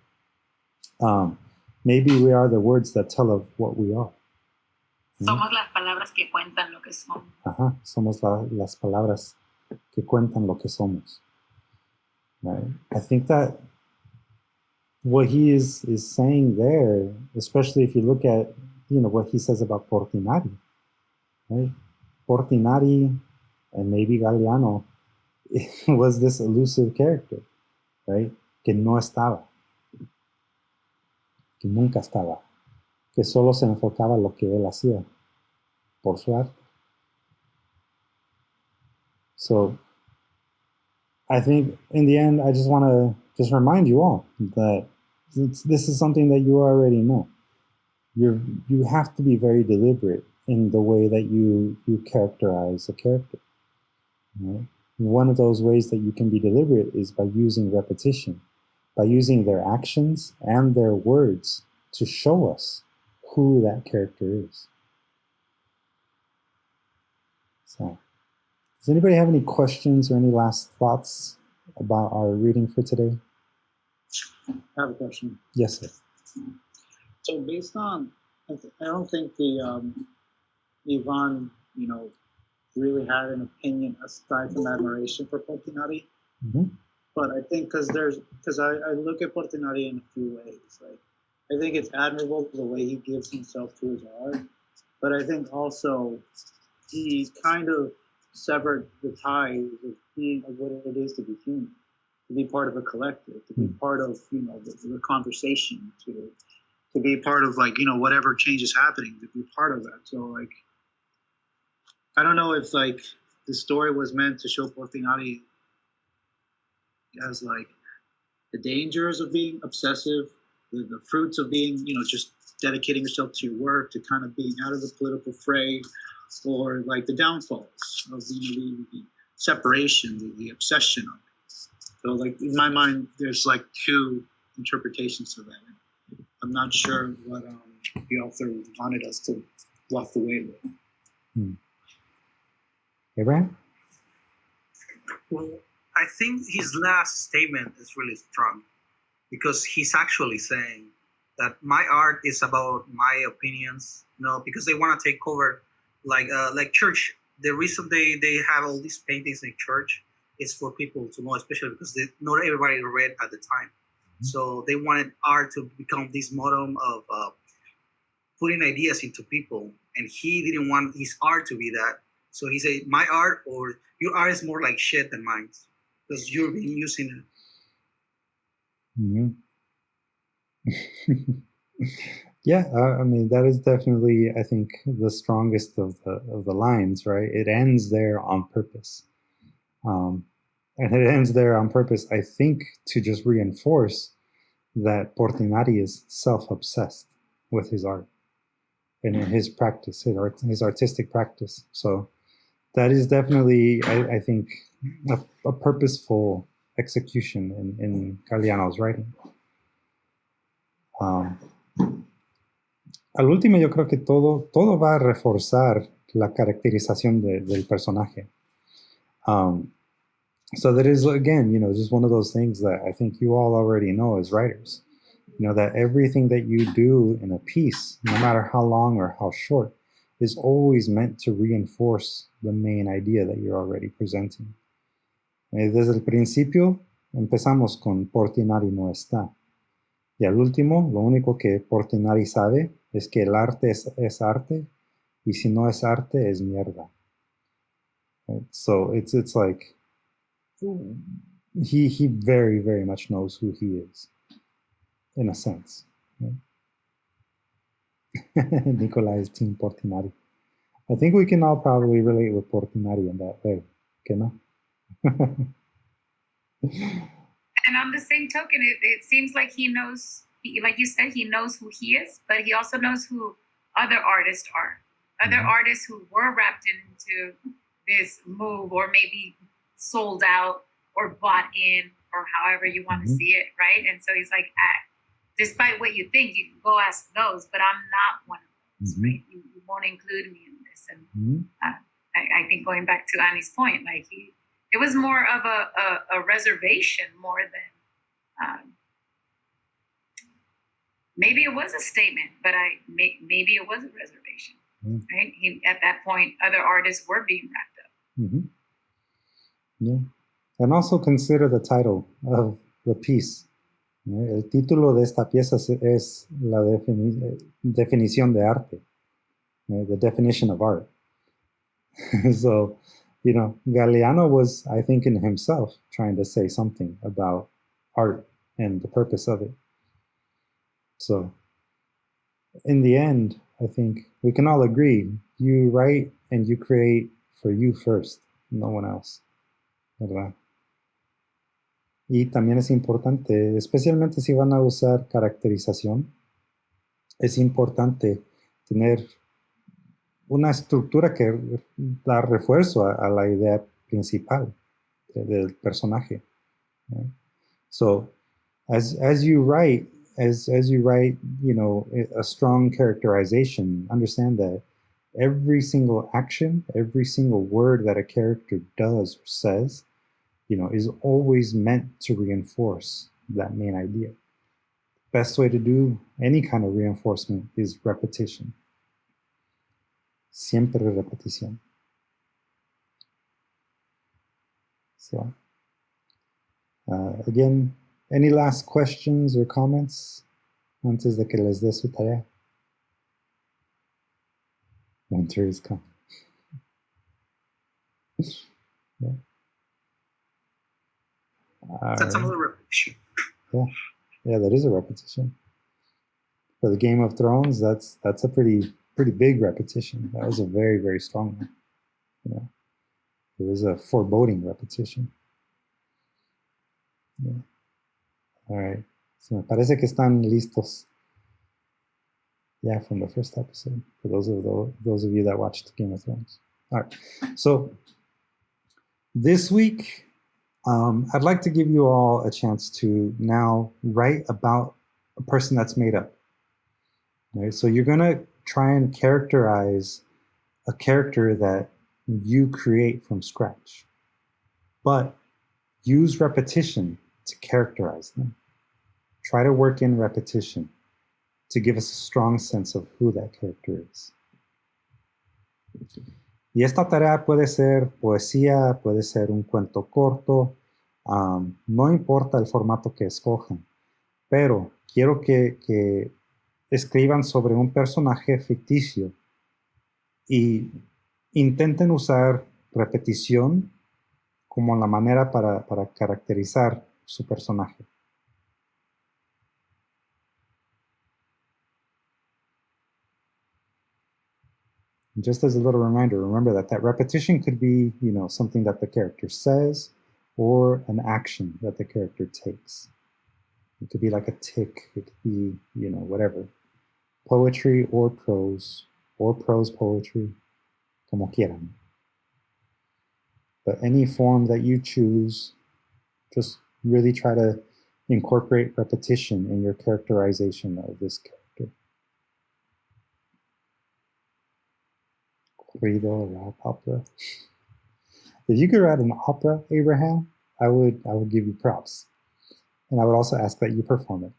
maybe we are the words that tell of what we are. Somos las palabras que cuentan lo que somos. Ajá, somos las palabras que cuentan lo que somos. Right? I think that what he is saying there, especially if you look at what he says about Portinari, right? Portinari and maybe Galeano was this elusive character, right? Que no estaba, que nunca estaba, que solo se enfocaba en lo que él hacía por su arte. So I think in the end, I just want to just remind you all that this is something that you already know. You have to be very deliberate in the way that you characterize a character. Right? One of those ways that you can be deliberate is by using repetition, by using their actions and their words to show us who that character is. So, does anybody have any questions or any last thoughts about our reading for today? I have a question. Yes, sir. So based on, I don't think the Ivan, really had an opinion aside from admiration for Portinari. Mm-hmm. But I think because I look at Portinari in a few ways. Like, I think it's admirable the way he gives himself to his art, but I think also he kind of severed the ties of being of what it is to be human, to be part of a collective, to be part of the conversation, to be part of whatever change is happening, to be part of that. So like, I don't know if like the story was meant to show Portinari as like the dangers of being obsessive, the fruits of being just dedicating yourself to your work, to kind of being out of the political fray, or like the downfalls of the separation, the obsession of it. So like in my mind, there's like two interpretations of that. I'm not sure what the author wanted us to walk away with. Abraham? Well, I think his last statement is really strong because he's actually saying that my art is about my opinions, because they want to take over, like church. The reason they have all these paintings in church is for people to know, especially because not everybody read at the time. So they wanted art to become this model of putting ideas into people, and he didn't want his art to be that. So he said, my art or your art is more like shit than mine because you're being using it. Mm-hmm. Yeah, I mean, that is definitely, I think, the strongest of the lines, right? It ends there on purpose. And it ends there on purpose, I think, to just reinforce that Portinari is self-obsessed with his art and in his practice, his artistic practice. So that is definitely, I think, a purposeful execution in Galeano's writing. Al último, yo creo que todo va a reforzar la caracterización del personaje. So that is, again, just one of those things that I think you all already know as writers. That everything that you do in a piece, no matter how long or how short, is always meant to reinforce the main idea that you're already presenting. Desde el principio, empezamos con Portinari no está. Y al último, lo único que Portinari sabe es que el arte es arte, y si no es arte, es mierda. Right? So it's like he very, very much knows who he is, in a sense. Right? Nikolai is Team Portinari. I think we can all probably relate with Portinari in that way. Okay, no? And on the same token, it seems like he knows, like you said, he knows who he is, but he also knows who other artists are. Other artists who were wrapped into this move, or maybe sold out or bought in, or however you want to see it, right? And so he's like, despite what you think, you can go ask those, but I'm not one of those, right? You won't include me in this. And I think going back to Annie's point, like it was more of a reservation more than maybe it was a statement, but maybe it was a reservation, right? At that point, other artists were being wrapped up. Yeah, and also consider the title of the piece, El título de esta pieza es la definición de arte, the definition of art. So, Galeano was, I think, in himself trying to say something about art and the purpose of it. So, in the end, I think we can all agree, you write and you create for you first, no one else, ¿verdad? Y también es importante, especialmente si van a usar caracterización, es importante tener una estructura que da refuerzo a la idea principal del personaje. Right? So, as you write, as you write, a strong characterization, understand that every single action, every single word that a character does or says, is always meant to reinforce that main idea. Best way to do any kind of reinforcement is repetition. Siempre repetición. So, again, any last questions or comments antes de que les dé su tarea? Winter is coming. Yeah. That's another repetition. Yeah, that is a repetition. For the Game of Thrones, that's a pretty big repetition. That was a very, very strong one. It was a foreboding repetition. Yeah. All right. So me parece que están listos. Yeah, from the first episode. For those of you that watched Game of Thrones. All right. So this week, I'd like to give you all a chance to now write about a person that's made up. Right? So you're going to try and characterize a character that you create from scratch, but use repetition to characterize them. Try to work in repetition to give us a strong sense of who that character is. Y esta tarea puede ser poesía, puede ser un cuento corto, no importa el formato que escojan, pero quiero que escriban sobre un personaje ficticio y intenten usar repetición como la manera para caracterizar su personaje. Just as a little reminder, remember that repetition could be, something that the character says or an action that the character takes. It could be like a tick, it could be, whatever. Poetry or prose poetry, como quieran. But any form that you choose, just really try to incorporate repetition in your characterization of this character. Corrido, rap opera. If you could write an opera, Abraham, I would give you props. And I would also ask that you perform it.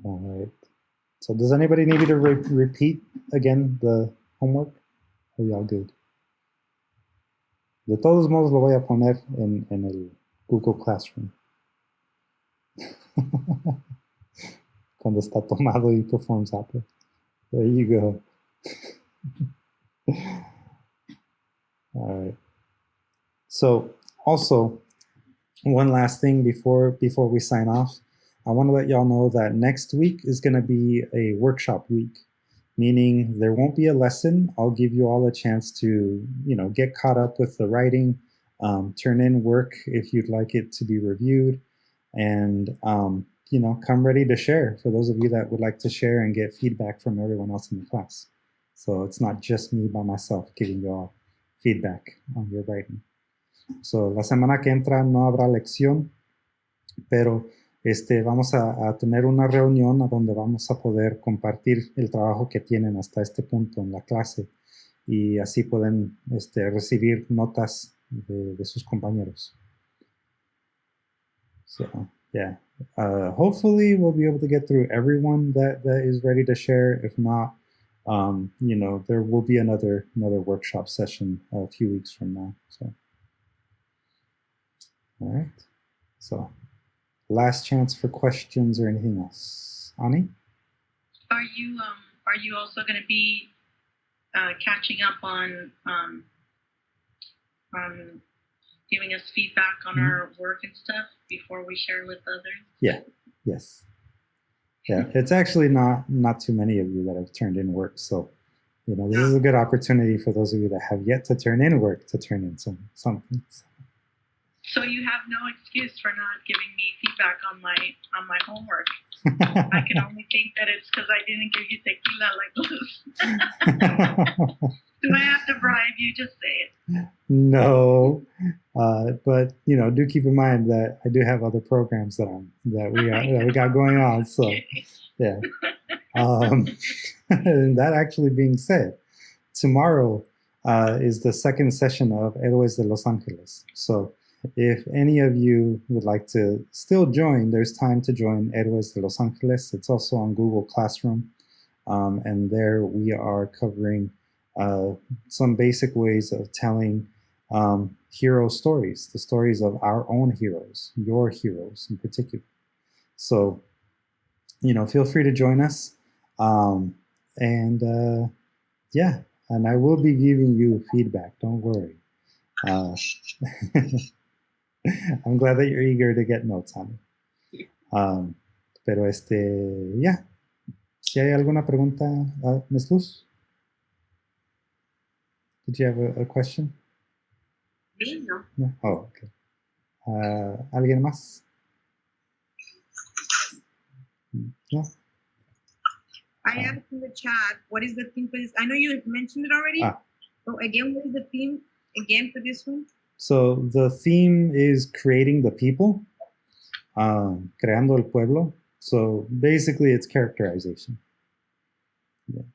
All right. So does anybody need me to repeat again the homework? Are y'all good? De todos modos lo voy a poner en el Google Classroom. Cuando está tomado y performs opera. There you go. All right. So also, one last thing before we sign off, I want to let y'all know that next week is going to be a workshop week, meaning there won't be a lesson. I'll give you all a chance to, get caught up with the writing, turn in work if you'd like it to be reviewed, and, come ready to share for those of you that would like to share and get feedback from everyone else in the class. So it's not just me by myself giving you all feedback on your writing. So la semana que entra no habrá lección, pero vamos a tener una reunión a donde vamos a poder compartir el trabajo que tienen hasta este punto en la clase y así pueden recibir notas de sus compañeros. So, yeah. Hopefully we'll be able to get through everyone that is ready to share. If not, there will be another workshop session a few weeks from now. So All right. So, last chance for questions or anything else. Ani? Are you also going to be catching up on giving us feedback on our work and stuff before we share with others? Yeah. Yes. Yeah. It's actually not too many of you that have turned in work, so this is a good opportunity for those of you that have yet to turn in work to turn in something. So you have no excuse for not giving me feedback on my homework. I can only think that it's because I didn't give you tequila like Luz. Do I have to bribe you? Just say it. No, but do keep in mind that I do have other programs that we got going on. So yeah. And that actually being said, tomorrow is the second session of Héroes de Los Ángeles. So if any of you would like to still join, there's time to join Héroes de Los Ángeles. It's also on Google Classroom. And there we are covering some basic ways of telling hero stories, the stories of our own heroes, your heroes in particular. So, feel free to join us. Yeah, and I will be giving you feedback. Don't worry. I'm glad that you're eager to get notes on it. Pero yeah. Si hay alguna pregunta, Ms. Luz? Did you have a question? Me, no. No? Oh, okay. ¿Alguien más? No? I added in the chat, what is the theme for this? I know you mentioned it already. So again, what is the theme again for this one? So the theme is creating the people, creando el pueblo. So basically it's characterization. Yeah.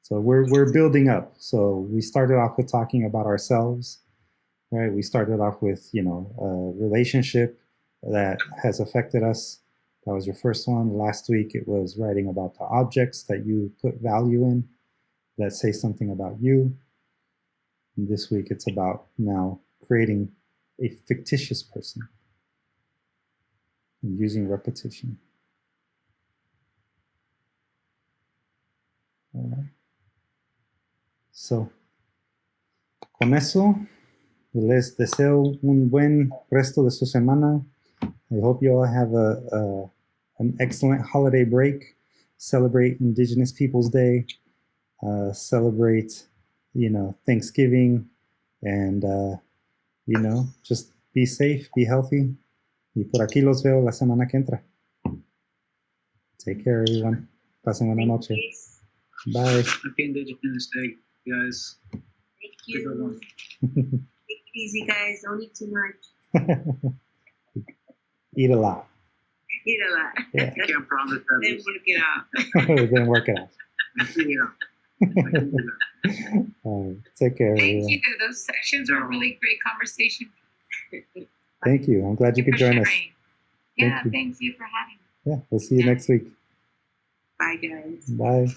So we're building up. So we started off with talking about ourselves, right? We started off with, a relationship that has affected us. That was your first one. Last week, it was writing about the objects that you put value in that say something about you. And this week, it's about now creating a fictitious person and using repetition. All right. So, con eso, les deseo un buen resto de su semana. I hope you all have an excellent holiday break. Celebrate Indigenous Peoples Day. Celebrate, Thanksgiving. And, just be safe, be healthy. Y por aquí los veo la semana que entra. Take care, everyone. Pasen buena noche. Bye. Happy Indigenous Day, guys. Thank you. Take it easy, guys. Don't eat too much. Eat a lot. Eat a lot. Yeah. I can't promise that. Then work it out. Then work it out. I can do that. Take care. Thank everyone. you. Those sections were really great conversation. Thank you. I'm glad you could join us. Yeah, thank you for having me. Yeah, we'll see you next week. Bye, guys. Bye.